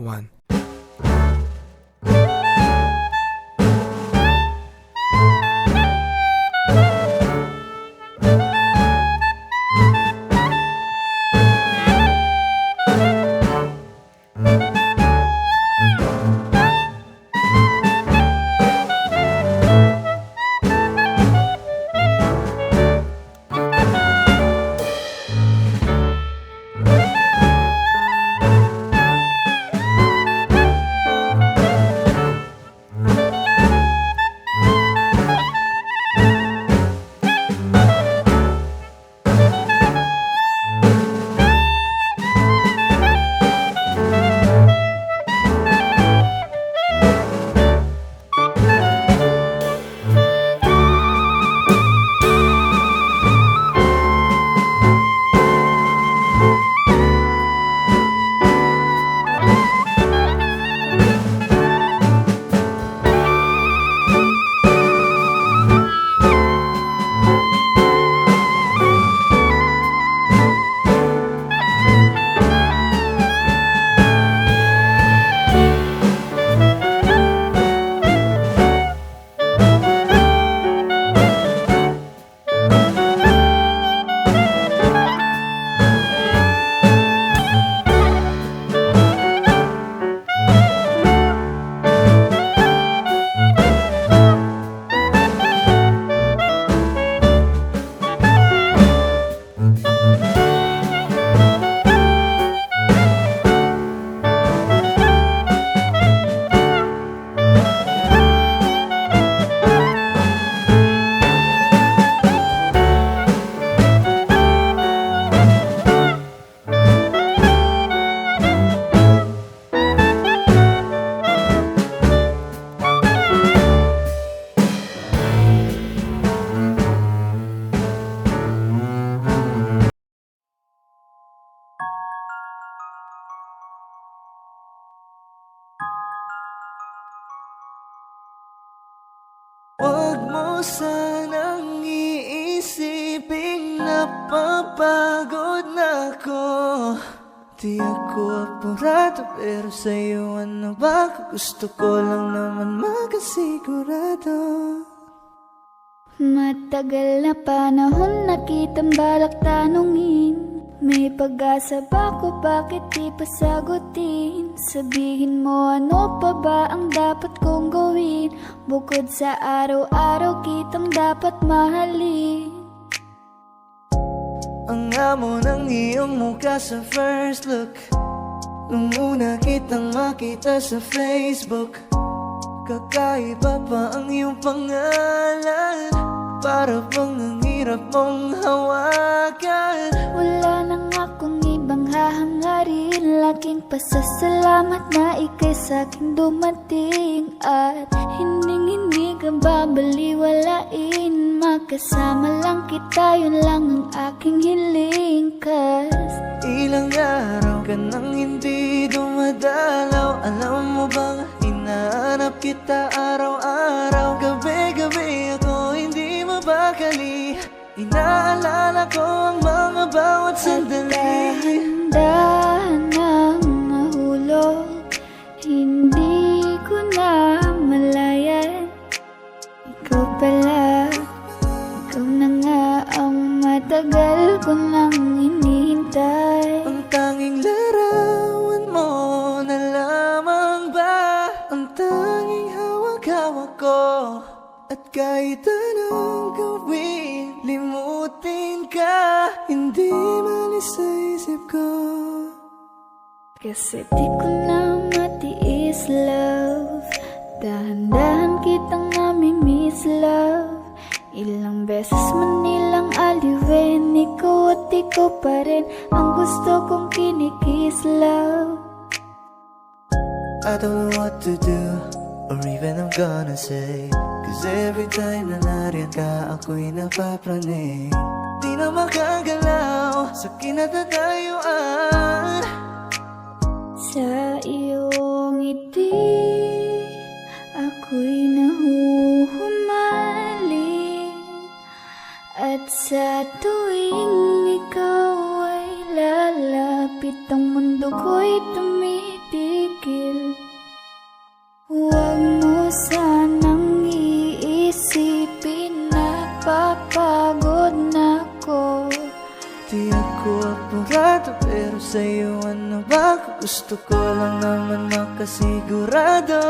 1. Huwag mo sanang iisiping napapagod na ako. Di ako apurado, pero sa'yo ano ba? Gusto ko lang naman makasigurado. Matagal na panahon na kitang balak tanungin. May pag-asa ba ko, bakit di pa sagutin? Sabihin mo ano pa ba ang dapat kong gawin? Bukod sa araw-araw kitang dapat mahalin. Ang amo ng iyong mukha sa first look, nung una kitang makita sa Facebook. Kakaiba pa ang iyong pangalan, para bang ang hirap mong hawakan. Wala nang akong ibang hahangarin, laking pasasalamat na ika'y sa'king dumating. At hindi ka babaliwalain, makasama lang kita, yun lang ang aking hiling. Ilang araw ka nang hindi dumadalaw, alam mo bang hinahanap kita araw-araw. Gabi-gabi ako hindi mabakali, inaalala ko ang mga bawat sandali. Dahan-dahan nang nahulog, hindi ko na malayan. Ikaw pala, ikaw na nga ang matagal ko nang hinihintay. Ang tanging larawan mo na lamang ba ang tanging hawak-hawak ko. At kahit anong gawin, limutin ka, hindi malis sa isip ko. Kasi di ko na matiis, love. Dahan-dahan kitang nami-miss, love. Ilang beses man nilang aliwin, ikaw at ikaw pa rin ang gusto kong kinikis, love. I don't know what to do, or even I'm gonna say, cause every time na nariyan ka, ako'y napapraning. Di na makagalaw sa kinatatayuan. Sa iyong ngiti, ako'y nahuhumaling. At sa tuwing ikaw ay lalapit, ang mundo ko'y tumitigil. sigurado, pero sa'yo ano ba? Gusto ko lang naman makasigurado.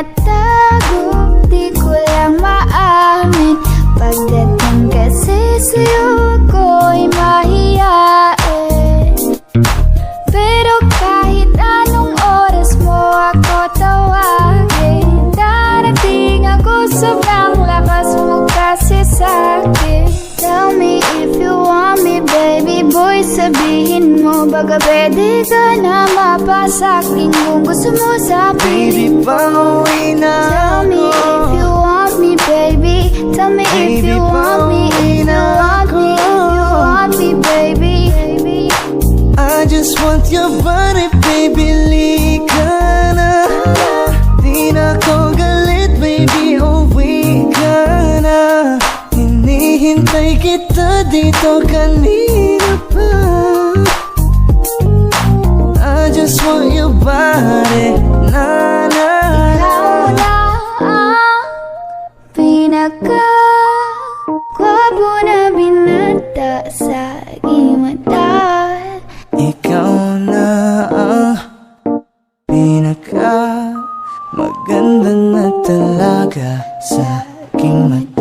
Tinatago, di ko lang maamin. Pagdating kasi sa'yo ako'y mahiyain. Pero kahit anong oras mo ako tawagin, darating ako, sobrang lakas mo kasi sa'kin. Tell me if you want me, baby boy, sabihin mo. Baga pwede ka na mapasakin kung gusto mo sa Baby, piling ko. pauwi na Tell me if you want me, baby. Tell me if you want me, if you want me, if you want me, baby. I just want your body, baby, lika na. Di na ko galit, baby, uwi ka na. Hinihintay kita dito kanina pa. I just want your body, na na. Ikaw na ang pinaka-gwapo na binata sa aking mata. Ikaw na ang pinaka Maganda na talaga sa aking mata.